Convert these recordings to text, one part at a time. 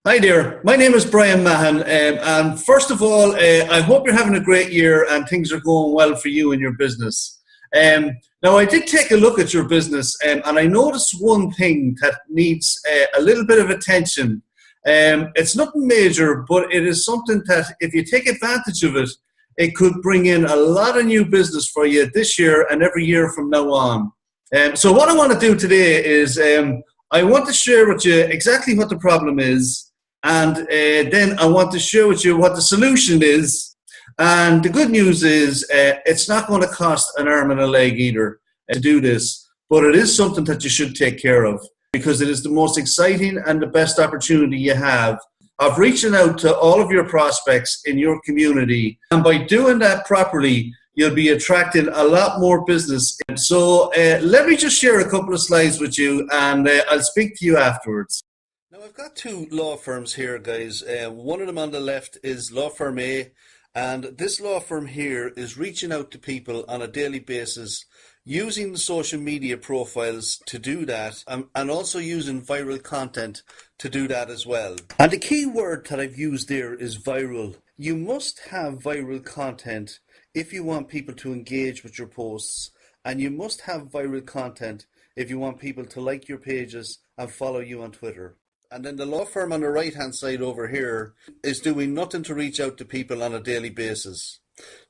Hi there, my name is Brian Mahan, and first of all, I hope you're having a great year and things are going well for you and your business. Now, I did take a look at your business, and I noticed one thing that needs a little bit of attention. It's nothing major, but it is something that if you take advantage of it, it could bring in a lot of new business for you this year and every year from now on. So what I want to do today is I want to share with you exactly what the problem is, and then I want to share with you what the solution is. And the good news is it's not going to cost an arm and a leg either to do this, but it is something that you should take care of because it is the most exciting and the best opportunity you have of reaching out to all of your prospects in your community. And by doing that properly, you'll be attracting a lot more business. So let me just share a couple of slides with you, and I'll speak to you afterwards. Now, I've got two law firms here, guys. One of them on the left is law firm A, and this law firm here is reaching out to people on a daily basis using the social media profiles to do that, and also using viral content to do that as well. And the key word that I've used there is viral. You must have viral content if you want people to engage with your posts, and you must have viral content if you want people to like your pages and follow you on Twitter. And then the law firm on the right hand side over here is doing nothing to reach out to people on a daily basis.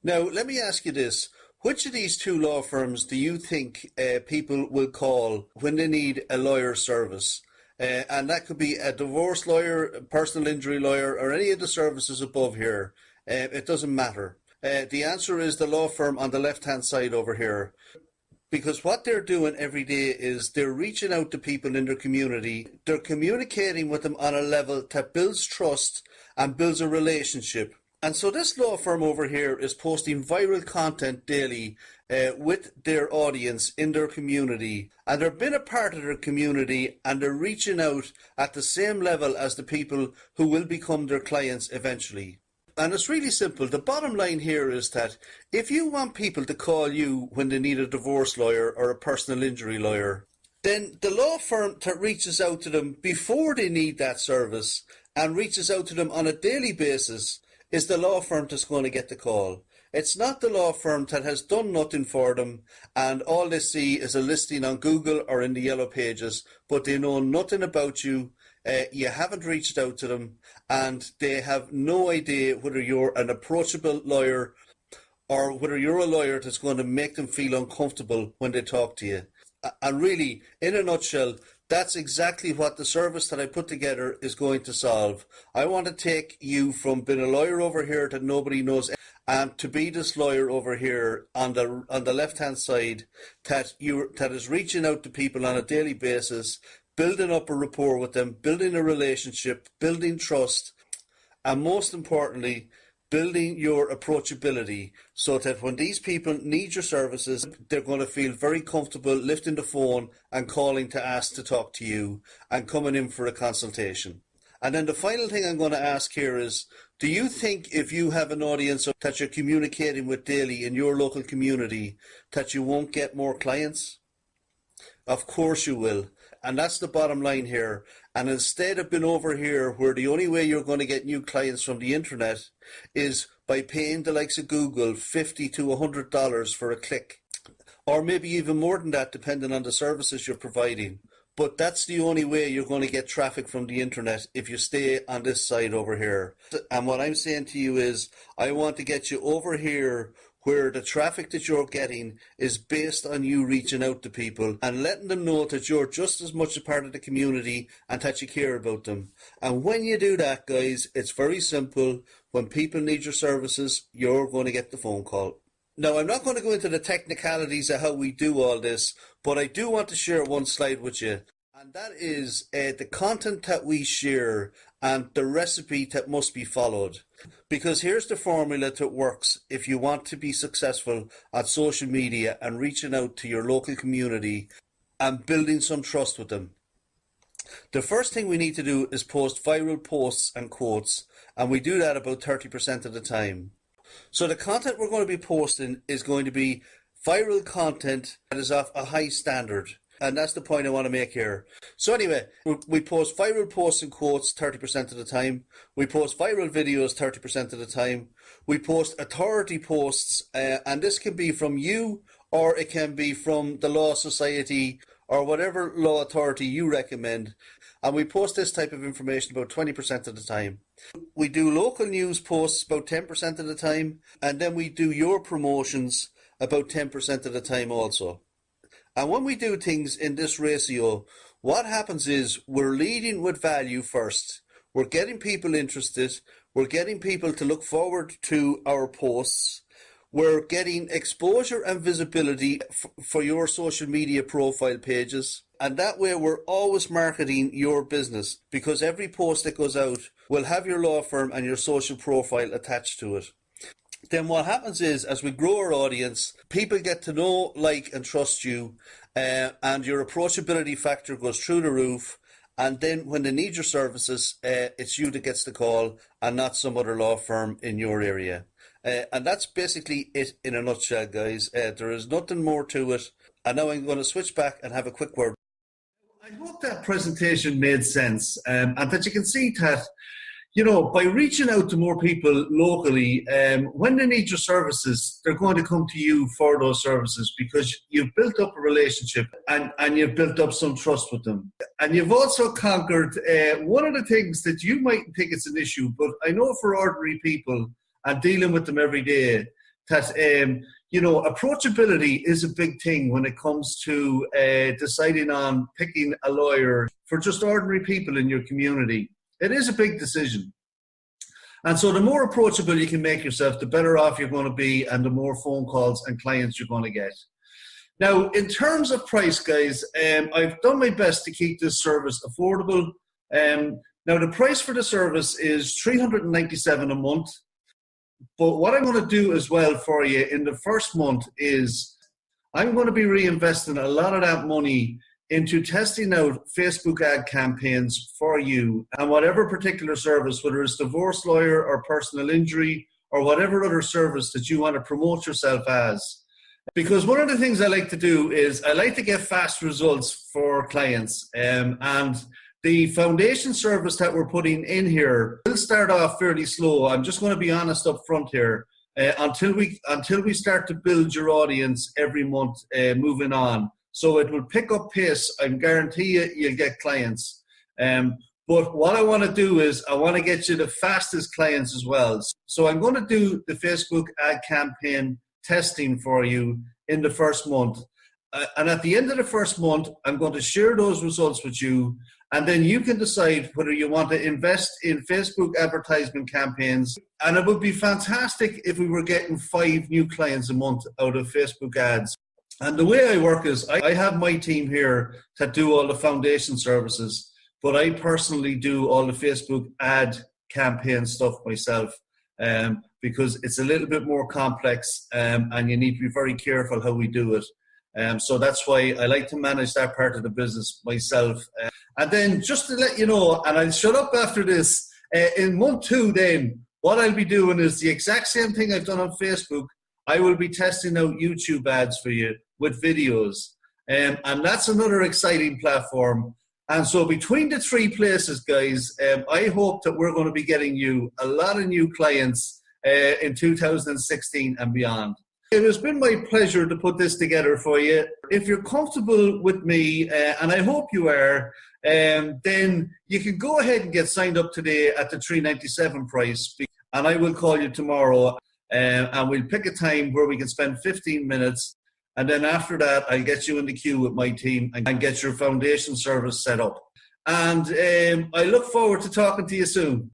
Now, let me ask you this. Which of these two law firms do you think people will call when they need a lawyer service? And that could be a divorce lawyer, a personal injury lawyer, or any of the services above here. It doesn't matter. The answer is the law firm on the left hand side over here. Because what they're doing every day is they're reaching out to people in their community. They're communicating with them on a level that builds trust and builds a relationship. And so this law firm over here is posting viral content daily with their audience in their community. And they're being a part of their community, and they're reaching out at the same level as the people who will become their clients eventually. And it's really simple. The bottom line here is that if you want people to call you when they need a divorce lawyer or a personal injury lawyer, then the law firm that reaches out to them before they need that service and reaches out to them on a daily basis is the law firm that's going to get the call. It's not the law firm that has done nothing for them and all they see is a listing on Google or in the yellow pages, but they know nothing about you. You haven't reached out to them, and they have no idea whether you're an approachable lawyer or whether you're a lawyer that's going to make them feel uncomfortable when they talk to you. And really, in a nutshell, that's exactly what the service that I put together is going to solve. I want to take you from being a lawyer over here that nobody knows and to be this lawyer over here on the left-hand side that is reaching out to people on a daily basis, building up a rapport with them, building a relationship, building trust, and most importantly, building your approachability so that when these people need your services, they're going to feel very comfortable lifting the phone and calling to ask to talk to you and coming in for a consultation. And then the final thing I'm going to ask here is, do you think if you have an audience that you're communicating with daily in your local community that you won't get more clients? Of course you will. And that's the bottom line here. And instead of being over here where the only way you're going to get new clients from the internet is by paying the likes of Google $50 to $100 for a click, or maybe even more than that depending on the services you're providing. But that's the only way you're going to get traffic from the internet if you stay on this side over here. And what I'm saying to you is I want to get you over here where the traffic that you're getting is based on you reaching out to people and letting them know that you're just as much a part of the community and that you care about them. And when you do that, guys, it's very simple. When people need your services, you're going to get the phone call. Now, I'm not going to go into the technicalities of how we do all this, but I do want to share one slide with you. And that is the content that we share and the recipe that must be followed. Because here's the formula that works if you want to be successful on social media and reaching out to your local community and building some trust with them. The first thing we need to do is post viral posts and quotes, and we do that about 30% of the time. So the content we're going to be posting is going to be viral content that is of a high standard. And that's the point I want to make here. So anyway, we post viral posts and quotes 30% of the time. We post viral videos 30% of the time. We post authority posts, and this can be from you, or it can be from the Law Society, or whatever law authority you recommend. And we post this type of information about 20% of the time. We do local news posts about 10% of the time, and then we do your promotions about 10% of the time also. And when we do things in this ratio, what happens is we're leading with value first. We're getting people interested. We're getting people to look forward to our posts. We're getting exposure and visibility for your social media profile pages. And that way we're always marketing your business, because every post that goes out will have your law firm and your social profile attached to it. Then what happens is, as we grow our audience, people get to know, like, and trust you, and your approachability factor goes through the roof. And then when they need your services, it's you that gets the call and not some other law firm in your area. And that's basically it in a nutshell, guys. There is nothing more to it. And now I'm going to switch back and have a quick word. I hope that presentation made sense, and that you can see that, you know, by reaching out to more people locally, when they need your services, they're going to come to you for those services, because you've built up a relationship and you've built up some trust with them. And you've also conquered one of the things that you might think it's an issue, but I know for ordinary people and dealing with them every day, that, you know, approachability is a big thing when it comes to deciding on picking a lawyer for just ordinary people in your community. It is a big decision. And so the more approachable you can make yourself, the better off you're going to be, and the more phone calls and clients you're going to get. Now, in terms of price, guys, I've done my best to keep this service affordable. Now, the price for the service is $397 a month. But what I'm going to do as well for you in the first month is I'm going to be reinvesting a lot of that money into testing out Facebook ad campaigns for you, and whatever particular service, whether it's divorce lawyer or personal injury or whatever other service that you want to promote yourself as. Because one of the things I like to do is I like to get fast results for clients, and the foundation service that we're putting in here will start off fairly slow. I'm just going to be honest up front here, until we start to build your audience every month moving on. So it will pick up pace. I guarantee you'll get clients. But what I want to do is I want to get you the fastest clients as well. So I'm going to do the Facebook ad campaign testing for you in the first month. And at the end of the first month, I'm going to share those results with you. And then you can decide whether you want to invest in Facebook advertisement campaigns. And it would be fantastic if we were getting 5 new clients a month out of Facebook ads. And the way I work is I have my team here that do all the foundation services, but I personally do all the Facebook ad campaign stuff myself, because it's a little bit more complex, and you need to be very careful how we do it. So that's why I like to manage that part of the business myself. And then just to let you know, and I'll shut up after this, in month 2 then, what I'll be doing is the exact same thing I've done on Facebook. I will be testing out YouTube ads for you with videos. And that's another exciting platform. And so between the 3 places, guys, I hope that we're going to be getting you a lot of new clients in 2016 and beyond. It has been my pleasure to put this together for you. If you're comfortable with me, and I hope you are, then you can go ahead and get signed up today at the $397 price. And I will call you tomorrow, and we'll pick a time where we can spend 15 minutes. And then after that, I'll get you in the queue with my team and get your foundation service set up. And I look forward to talking to you soon.